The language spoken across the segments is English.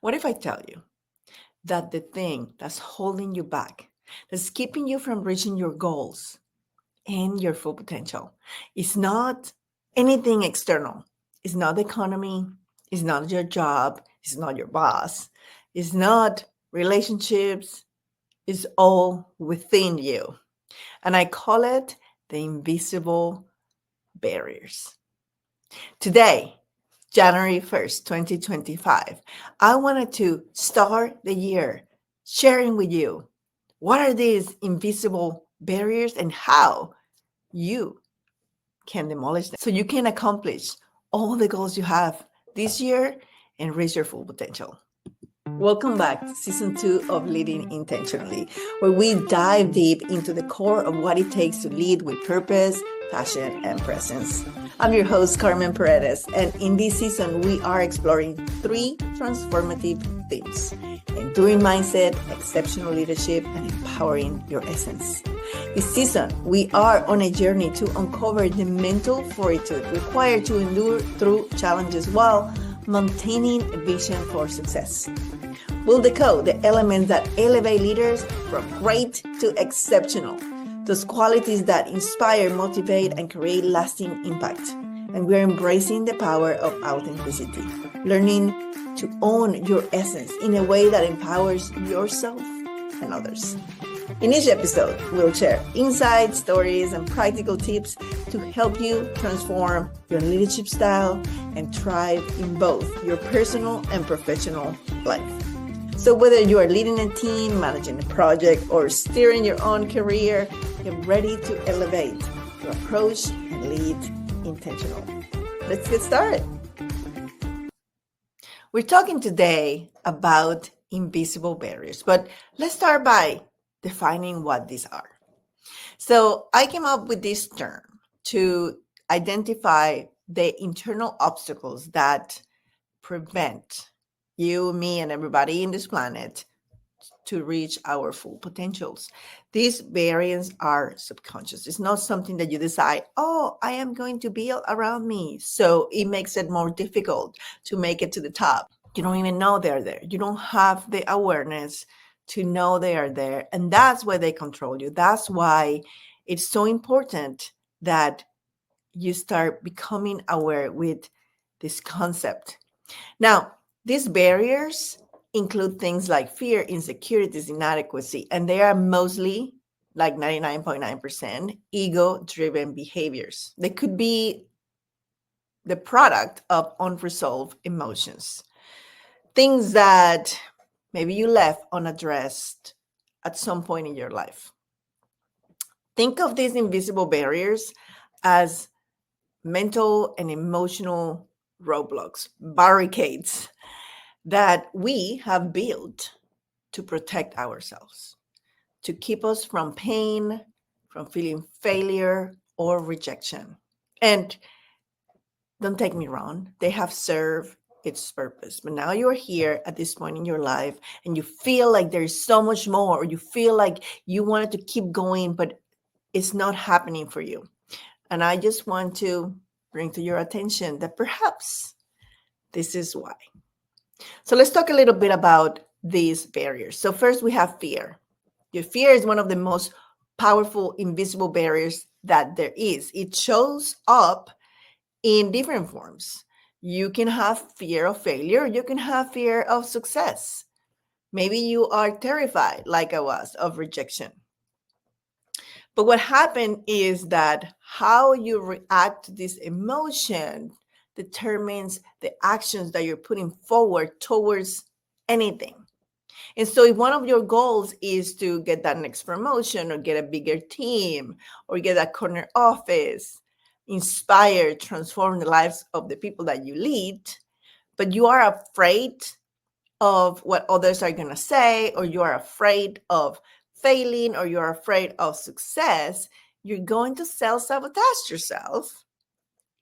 What if I tell you that the thing that's holding you back, that's keeping you from reaching your goals and your full potential, is not anything external? It's not the economy, it's not your job, it's not your boss, it's not relationships, it's all within you. And I call it the invisible barriers. Today, January 1st, 2025, I wanted to start the year sharing with you what are these invisible barriers and how you can demolish them so you can accomplish all the goals you have this year and reach your full potential. Welcome back to season 2 of Leading Intentionally, where we dive deep into the core of what it takes to lead with purpose, passion, and presence. I'm your host, Carmen Paredes, and in this season, we are exploring 3 transformative themes: enduring mindset, exceptional leadership, and empowering your essence. This season, we are on a journey to uncover the mental fortitude required to endure through challenges while maintaining a vision for success. We'll decode the elements that elevate leaders from great to exceptional, those qualities that inspire, motivate, and create lasting impact. And we're embracing the power of authenticity, learning to own your essence in a way that empowers yourself and others. In each episode, we'll share insights, stories, and practical tips to help you transform your leadership style and thrive in both your personal and professional life. So whether you are leading a team, managing a project, or steering your own career, get ready to elevate your approach and lead intentional. Let's get started. We're talking today about invisible barriers, but let's start by defining what these are. So I came up with this term to identify the internal obstacles that prevent you, me, and everybody in this planet to reach our full potentials. These barriers are subconscious. It's not something that you decide, oh, I am going to build around me. So it makes it more difficult to make it to the top. You don't even know they're there. You don't have the awareness to know they are there. And that's why they control you. That's why it's so important that you start becoming aware with this concept. Now, these barriers include things like fear, insecurities, inadequacy, and they are mostly, like 99.9%, ego-driven behaviors. They could be the product of unresolved emotions, things that maybe you left unaddressed at some point in your life. Think of these invisible barriers as mental and emotional roadblocks, barricades that we have built to protect ourselves, to keep us from pain, from feeling failure or rejection. And don't take me wrong, they have served its purpose. But now you're here at this point in your life and you feel like there's so much more, or you feel like you wanted to keep going, but it's not happening for you. And I just want to bring to your attention that perhaps this is why. So let's talk a little bit about these barriers. So first we have fear. Your fear is one of the most powerful invisible barriers that there is. It shows up in different forms. You can have fear of failure. You can have fear of success. Maybe you are terrified, like I was, of rejection. But what happened is that how you react to this emotion determines the actions that you're putting forward towards anything. And so if one of your goals is to get that next promotion or get a bigger team or get a corner office, inspire, transform the lives of the people that you lead, but you are afraid of what others are going to say, or you are afraid of failing, or you're afraid of success, you're going to self-sabotage yourself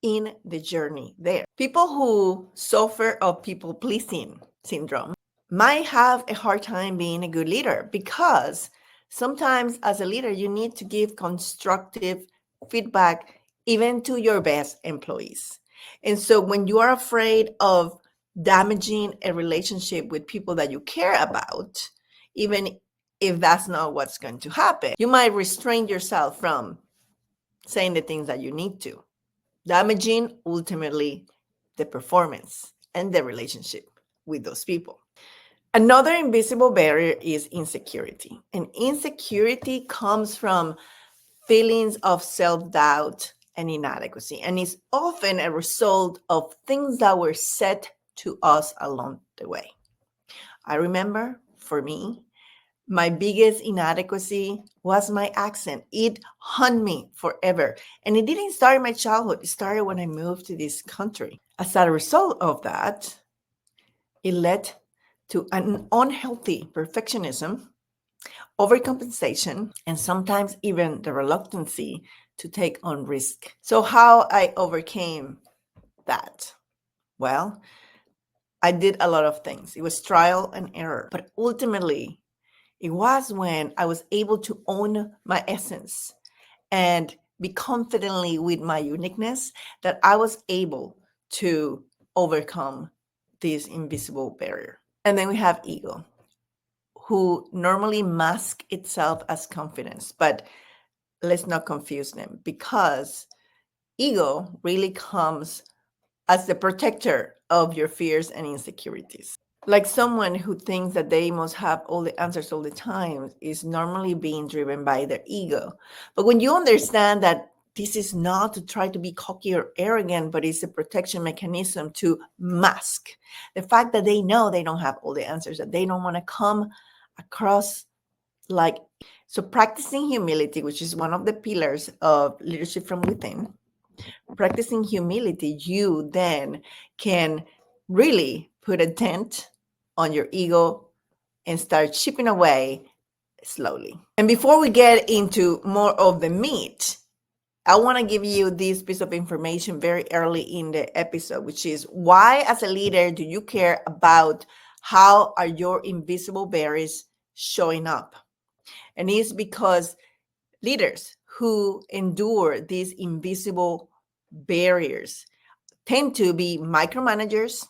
in the journey there. People who suffer of people-pleasing syndrome might have a hard time being a good leader, because sometimes as a leader, you need to give constructive feedback even to your best employees. And so when you are afraid of damaging a relationship with people that you care about, even if that's not what's going to happen. You might restrain yourself from saying the things that you need to, damaging ultimately the performance and the relationship with those people. Another invisible barrier is insecurity. And insecurity comes from feelings of self-doubt and inadequacy, and is often a result of things that were said to us along the way. I remember, for me, my biggest inadequacy was my accent. It haunted me forever. And it didn't start in my childhood. It started when I moved to this country. As a result of that, it led to an unhealthy perfectionism, overcompensation, and sometimes even the reluctancy to take on risk. So how I overcame that? Well, I did a lot of things. It was trial and error. But ultimately, it was when I was able to own my essence and be confidently with my uniqueness that I was able to overcome this invisible barrier. And then we have ego, who normally mask itself as confidence, but let's not confuse them, because ego really comes as the protector of your fears and insecurities. Like someone who thinks that they must have all the answers all the time is normally being driven by their ego. But when you understand that this is not to try to be cocky or arrogant, but it's a protection mechanism to mask the fact that they know they don't have all the answers, that they don't want to come across like. So practicing humility, which is one of the pillars of leadership from within, practicing humility, you then can really put a dent on your ego and start chipping away slowly. And before we get into more of the meat, I want to give you this piece of information very early in the episode, which is why, as a leader, do you care about how are your invisible barriers showing up? And it's because leaders who endure these invisible barriers tend to be micromanagers,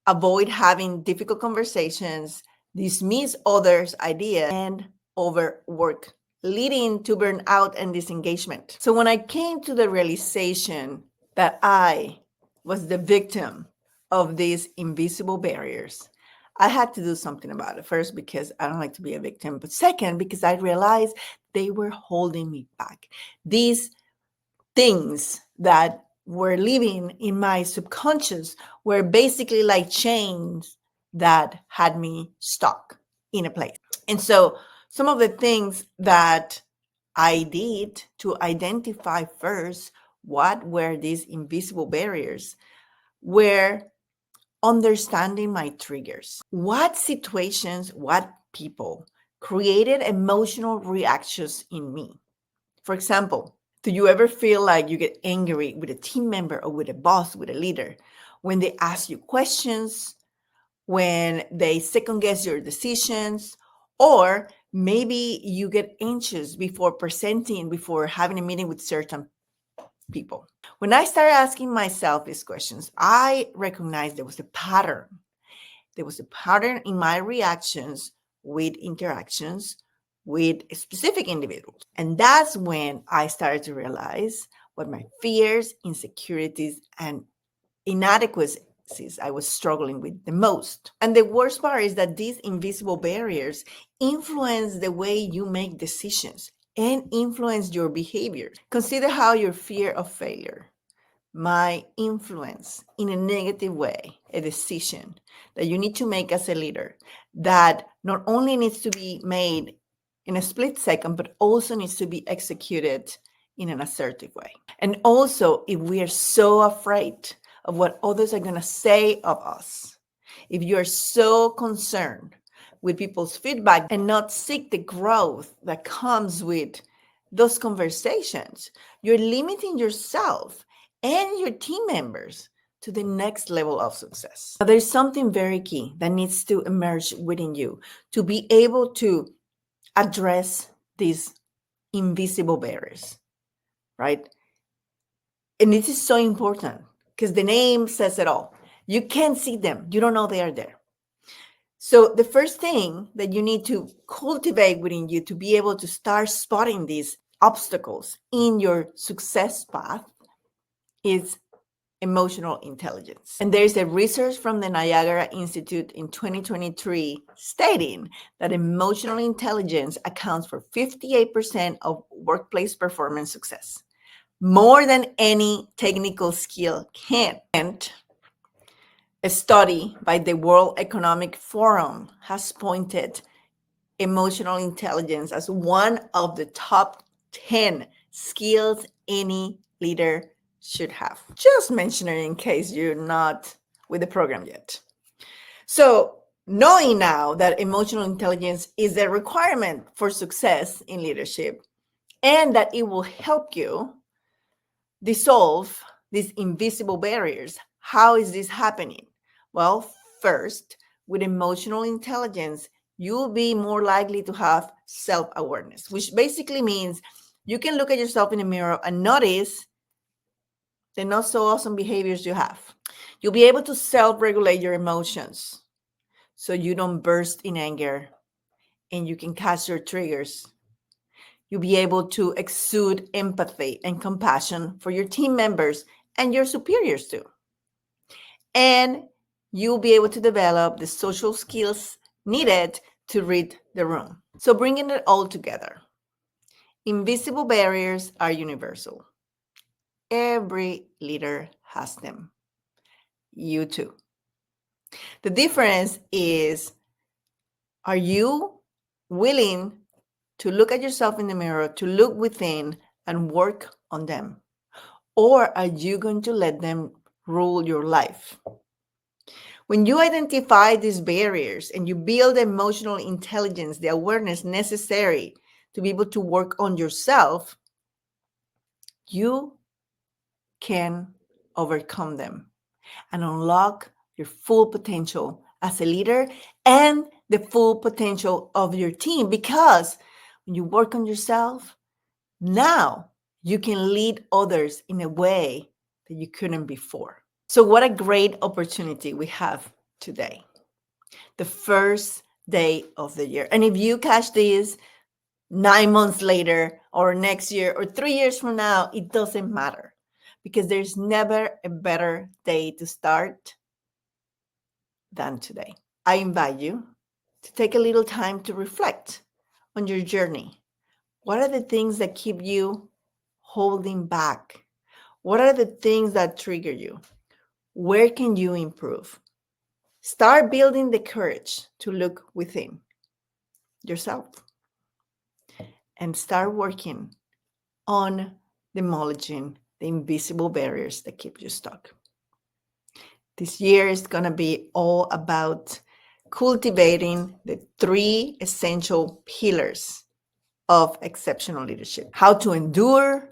avoid having difficult conversations, dismiss others' ideas, and overwork, leading to burnout and disengagement. So when I came to the realization that I was the victim of these invisible barriers, I had to do something about it. First, because I don't like to be a victim, but second, because I realized they were holding me back. These things that were living in my subconscious were basically like chains that had me stuck in a place. And so some of the things that I did to identify first what were these invisible barriers were understanding my triggers. What situations, what people created emotional reactions in me. For example, do you ever feel like you get angry with a team member or with a boss, with a leader, when they ask you questions, when they second guess your decisions, or maybe you get anxious before presenting, before having a meeting with certain people? When I started asking myself these questions, I recognized there was a pattern. There was a pattern in my reactions with interactions with specific individuals. And that's when I started to realize what my fears, insecurities, and inadequacies I was struggling with the most. And the worst part is that these invisible barriers influence the way you make decisions and influence your behavior. Consider how your fear of failure might influence in a negative way a decision that you need to make as a leader that not only needs to be made in a split second, but also needs to be executed in an assertive way. And also, if we are so afraid of what others are going to say of us, if you are so concerned with people's feedback and not seek the growth that comes with those conversations, you're limiting yourself and your team members to the next level of success. Now, there's something very key that needs to emerge within you to be able to address these invisible barriers, right? And this is so important because the name says it all. You can't see them. You don't know they are there. So the first thing that you need to cultivate within you to be able to start spotting these obstacles in your success path is emotional intelligence. And there's a research from the Niagara Institute in 2023 stating that emotional intelligence accounts for 58% of workplace performance success, more than any technical skill can. And a study by the World Economic Forum has pointed emotional intelligence as one of the top 10 skills any leader should have. Just mention it in case you're not with the program yet. So, knowing now that emotional intelligence is a requirement for success in leadership and that it will help you dissolve these invisible barriers, how is this happening? Well, first, with emotional intelligence, you'll be more likely to have self-awareness, which basically means you can look at yourself in the mirror and notice the not so awesome behaviors you have. You'll be able to self-regulate your emotions so you don't burst in anger and you can catch your triggers. You'll be able to exude empathy and compassion for your team members and your superiors too. And you'll be able to develop the social skills needed to read the room. So bringing it all together, invisible barriers are universal. Every leader has them. You too. The difference is, are you willing to look at yourself in the mirror, to look within and work on them? Or are you going to let them rule your life? When you identify these barriers and you build emotional intelligence, the awareness necessary to be able to work on yourself, you can overcome them and unlock your full potential as a leader and the full potential of your team. Because when you work on yourself, now you can lead others in a way that you couldn't before. So what a great opportunity we have today, the first day of the year. And if you catch this 9 months later or next year or 3 years from now, it doesn't matter, because there's never a better day to start than today. I invite you to take a little time to reflect on your journey. What are the things that keep you holding back? What are the things that trigger you? Where can you improve? Start building the courage to look within yourself and start working on demolishing the invisible barriers that keep you stuck. This year is going to be all about cultivating the 3 essential pillars of exceptional leadership: how to endure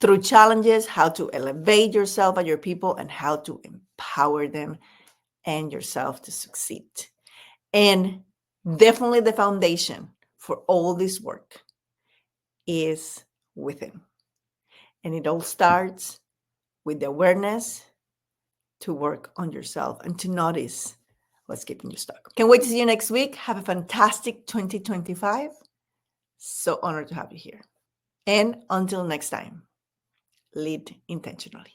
through challenges, how to elevate yourself and your people, and how to empower them and yourself to succeed. And definitely the foundation for all this work is within. And it all starts with the awareness to work on yourself and to notice what's keeping you stuck. Can't wait to see you next week. Have a fantastic 2025. So honored to have you here. And until next time, lead intentionally.